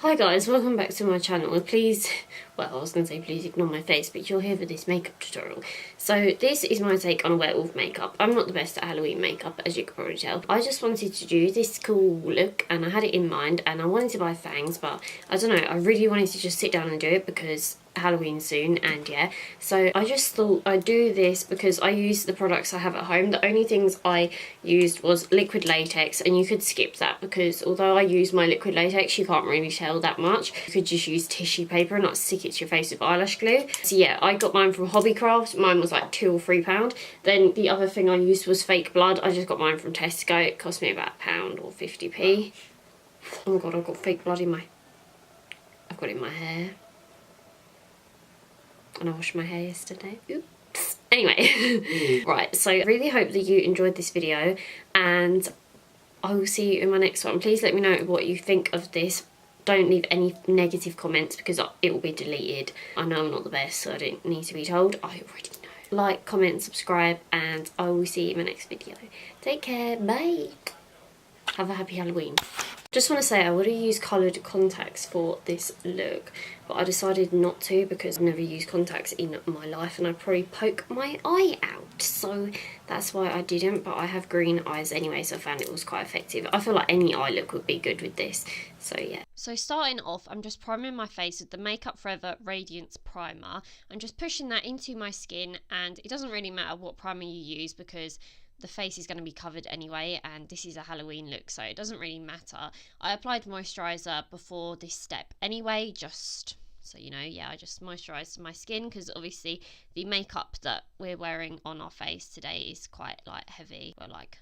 Hi guys, welcome back to my channel. Please, well, I was going to say please ignore my face, but you're here for this makeup tutorial. So this is my take on werewolf makeup. I'm not the best at Halloween makeup, as you can probably tell. I just wanted to do this cool look, and I had it in mind, and I wanted to buy fangs, but I don't know, I really wanted to just sit down and do it because Halloween soon, and yeah, so I just thought I'd do this because I use the products I have at home. The only things I used was liquid latex, and you could skip that because although I use my liquid latex, you can't really tell that much. You could just use tissue paper and not stick it to your face with eyelash glue. So yeah, I got mine from Hobbycraft. Mine was like £2 or £3. Then the other thing I used was fake blood. I just got mine from Tesco. It cost me about £1 or 50p. Oh my god, I've got fake blood in I've got it in my hair. And I washed my hair yesterday. Oops. Anyway, right, so I really hope that you enjoyed this video, and I will see you in my next one. Please let me know what you think of this. Don't leave any negative comments because it will be deleted. I know I'm not the best, so I don't need to be told. I already know. Like, comment, subscribe, and I will see you in my next video. Take care, bye. Have a happy Halloween. Just want to say I would have used coloured contacts for this look, but I decided not to because I've never used contacts in my life and I'd probably poke my eye out. So that's why I didn't, but I have green eyes anyway, so I found it was quite effective. I feel like any eye look would be good with this, so yeah. So starting off, I'm just priming my face with the Makeup Forever Radiance Primer. I'm just pushing that into my skin, and it doesn't really matter what primer you use because the face is going to be covered anyway, and this is a Halloween look, so it doesn't really matter. I applied moisturiser before this step anyway, just so you know. Yeah, I just moisturised my skin because obviously the makeup that we're wearing on our face today is quite like heavy, or like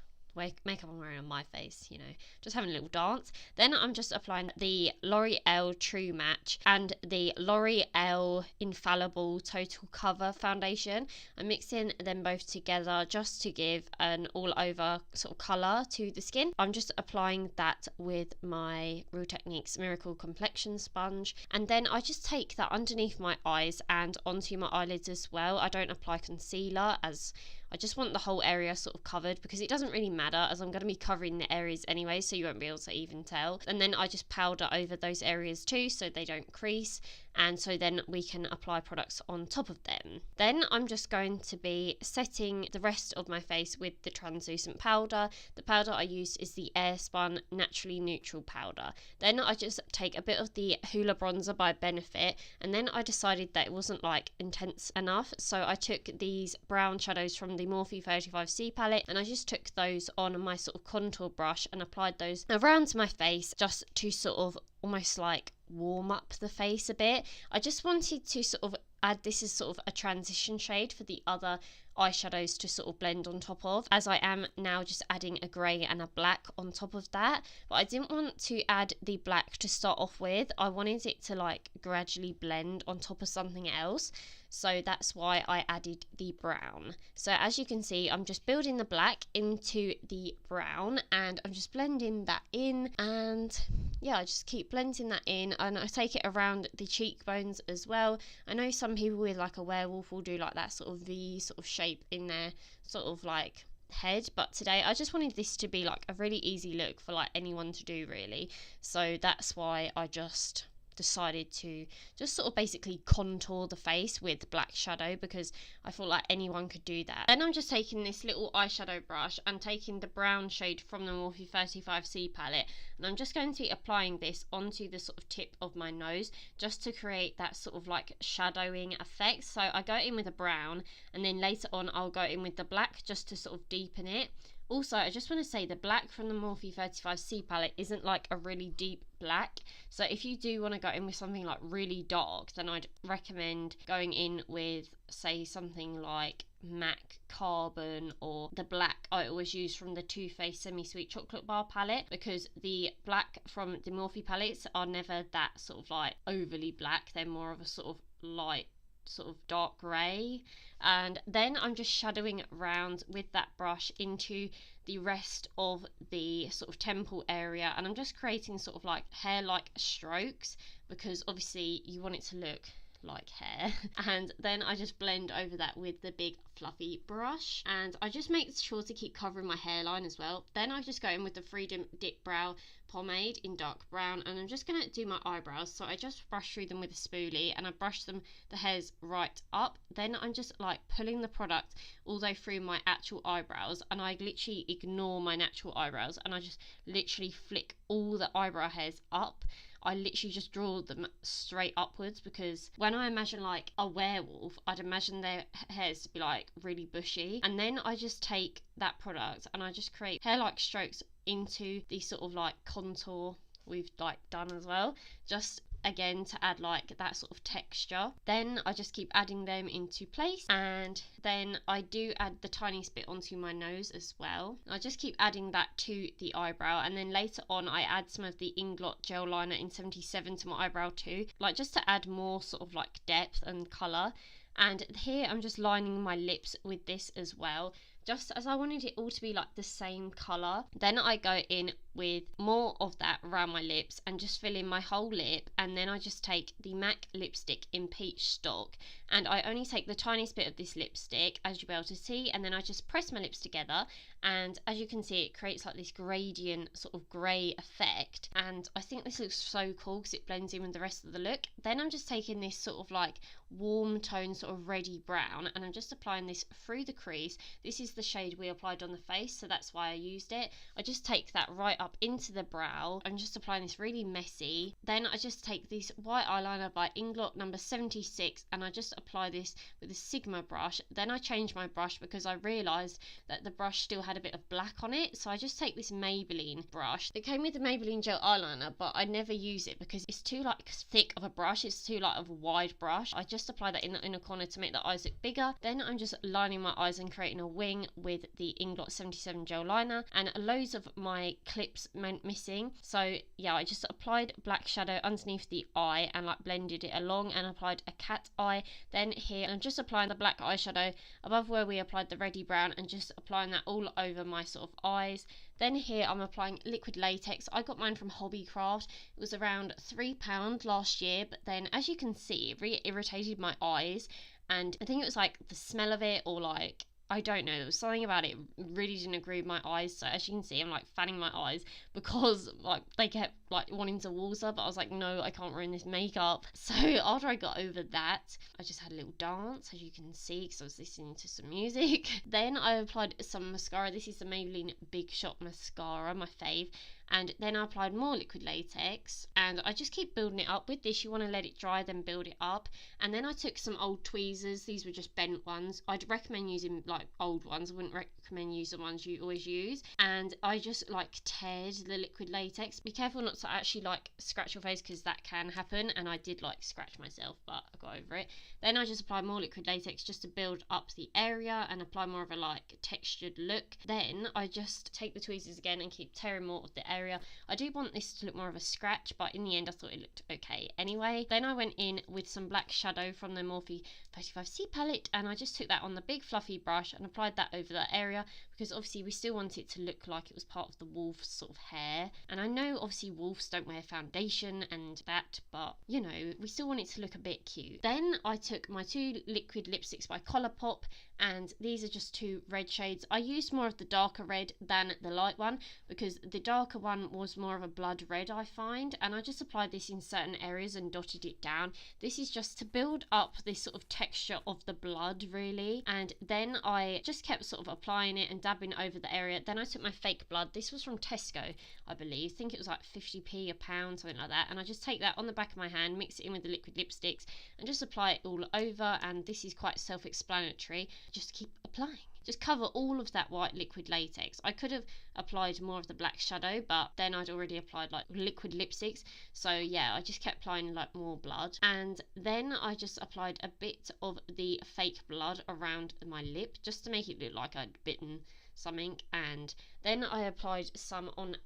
makeup I'm wearing on my face, you know, just having a little dance. Then I'm just applying the L'Oreal True Match and the L'Oreal Infallible Total Cover foundation. I'm mixing them both together just to give an all over sort of colour to the skin. I'm just applying that with my Real Techniques Miracle Complexion Sponge, and then I just take that underneath my eyes and onto my eyelids as well. I don't apply concealer as I just want the whole area sort of covered because it doesn't really matter as I'm going to be covering the areas anyway, so you won't be able to even tell. And then I just powder over those areas too so they don't crease, and so then we can apply products on top of them. Then I'm just going to be setting the rest of my face with the translucent powder. The powder I use is the Airspun Naturally Neutral powder. Then I just take a bit of the Hoola Bronzer by Benefit, and then I decided that it wasn't like intense enough, so I took these brown shadows from the Morphe 35C palette, and I just took those on my sort of contour brush and applied those around my face just to sort of almost like warm up the face a bit. I just wanted to sort of add this as sort of a transition shade for the other eyeshadows to sort of blend on top of, as I am now just adding a grey and a black on top of that. But I didn't want to add the black to start off with. I wanted it to like gradually blend on top of something else, so that's why I added the brown. So as you can see, I'm just building the black into the brown and I'm just blending that in, and yeah, I just keep blending that in, and I take it around the cheekbones as well. I know some people with like a werewolf will do like that sort of V sort of shape in their sort of like head, but today I just wanted this to be like a really easy look for like anyone to do really, so that's why I just decided to just sort of basically contour the face with black shadow because I feel like anyone could do that. Then I'm just taking this little eyeshadow brush and taking the brown shade from the Morphe 35C palette, and I'm just going to be applying this onto the sort of tip of my nose just to create that sort of like shadowing effect. So I go in with a brown, and then later on I'll go in with the black just to sort of deepen it. Also, I just want to say the black from the Morphe 35C palette isn't like a really deep black, so if you do want to go in with something like really dark, then I'd recommend going in with, say, something like MAC Carbon or the black I always use from the Too Faced Semi Sweet Chocolate Bar palette, because the black from the Morphe palettes are never that sort of like overly black. They're more of a sort of light sort of dark grey. And then I'm just shadowing around with that brush into the rest of the sort of temple area, and I'm just creating sort of like hair like strokes because obviously you want it to look like hair. And then I just blend over that with the big fluffy brush, and I just make sure to keep covering my hairline as well. Then I just go in with the Freedom Dip Brow pomade in dark brown, and I'm just going to do my eyebrows. So I just brush through them with a spoolie, and I brush them, the hairs right up. Then I'm just like pulling the product all the way through my actual eyebrows, and I literally ignore my natural eyebrows, and I just literally flick all the eyebrow hairs up. I literally just draw them straight upwards, because when I imagine like a werewolf, I'd imagine their hairs to be like really bushy. And then I just take that product and I just create hair-like strokes into the sort of like contour we've like done as well, just again to add like that sort of texture. Then I just keep adding them into place, and then I do add the tiniest bit onto my nose as well. I just keep adding that to the eyebrow, and then later on I add some of the Inglot gel liner in 77 to my eyebrow too, like just to add more sort of like depth and colour. And here I'm just lining my lips with this as well, just as I wanted it all to be like the same colour. Then I go in with more of that around my lips and just fill in my whole lip, and then I just take the MAC lipstick in Peach Stock, and I only take the tiniest bit of this lipstick, as you'll be able to see, and then I just press my lips together, and as you can see it creates like this gradient sort of grey effect, and I think this looks so cool because it blends in with the rest of the look. Then I'm just taking this sort of like warm tone, sort of reddy brown, and I'm just applying this through the crease. This is the shade we applied on the face, so that's why I used it. I just take that right up into the brow. I'm just applying this really messy. Then I just take this white eyeliner by Inglot number 76, and I just apply this with a Sigma brush. Then I change my brush because I realised that the brush still had a bit of black on it, so I just take this Maybelline brush. It came with the Maybelline gel eyeliner, but I never use it because it's too like thick of a brush. It's too like of a wide brush. I just apply that in the inner corner to make the eyes look bigger. Then I'm just lining my eyes and creating a wing with the Inglot 77 gel liner, and loads of my clips missing. So yeah, I just applied black shadow underneath the eye and like blended it along and applied a cat eye. Then here I'm just applying the black eyeshadow above where we applied the reddy brown, and just applying that all over my sort of eyes. Then here I'm applying liquid latex. I got mine from Hobbycraft. It was around £3 last year, but then as you can see it really irritated my eyes, and I think it was like the smell of it, or like I don't know, there was something about it really didn't agree with my eyes. So as you can see I'm like fanning my eyes because like they kept like wanting to water, but I was like, no, I can't ruin this makeup. So after I got over that, I just had a little dance, as you can see, because I was listening to some music. Then I applied some mascara. This is the Maybelline Big Shot mascara, my fave. And then I applied more liquid latex, and I just keep building it up. With this you want to let it dry, then build it up. And then I took some old tweezers. These were just bent ones. I'd recommend using like old ones. I wouldn't recommend using the ones you always use. And I just like teared the liquid latex. Be careful not to actually like scratch your face, because that can happen, and I did like scratch myself, but I got over it. Then I just applied more liquid latex just to build up the area and apply more of a like textured look. Then I just take the tweezers again and keep tearing more of the area. I do want this to look more of a scratch, but in the end I thought it looked okay anyway. Then I went in with some black shadow from the Morphe 35C palette, and I just took that on the big fluffy brush and applied that over that area, because obviously we still want it to look like it was part of the wolf's sort of hair. And I know obviously wolves don't wear foundation and that, but you know, we still want it to look a bit cute. Then I took my two liquid lipsticks by Colourpop, and these are just two red shades. I used more of the darker red than the light one, because the darker one was more of a blood red, I find, and I just applied this in certain areas and dotted it down. This is just to build up this sort of texture of the blood really. And then I just kept sort of applying it and dabbing over the area. Then I took my fake blood. This was from Tesco, I believe. I think it was like 50p a pound, something like that. And I just take that on the back of my hand, mix it in with the liquid lipsticks, and just apply it all over. And this is quite self-explanatory. Just keep applying. Just cover all of that white liquid latex. I could have applied more of the black shadow, but then I'd already applied like liquid lipsticks. So yeah, I just kept applying like more blood. And then I just applied a bit of the fake blood around my lip, just to make it look like I'd bitten something. And then I applied some on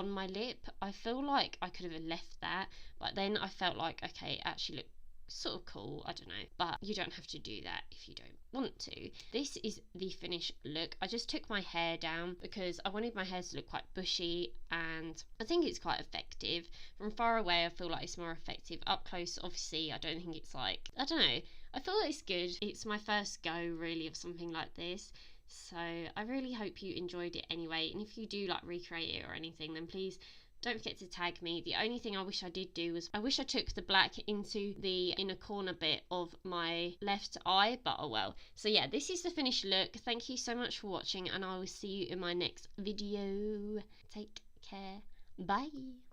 my lip. I feel like I could have left that, but then I felt like, okay, it actually looked sort of cool, I don't know, but you don't have to do that if you don't want to. This is the finished look. I just took my hair down because I wanted my hair to look quite bushy, and I think it's quite effective. From far away I feel like it's more effective. Up close obviously I don't think it's like, I don't know, I feel like it's good. It's my first go really of something like this, so I really hope you enjoyed it anyway. And if you do like recreate it or anything, then please don't forget to tag me. The only thing I wish I did do was I wish I took the black into the inner corner bit of my left eye, but oh well. So yeah, this is the finished look. Thank you so much for watching, and I will see you in my next video. Take care. Bye.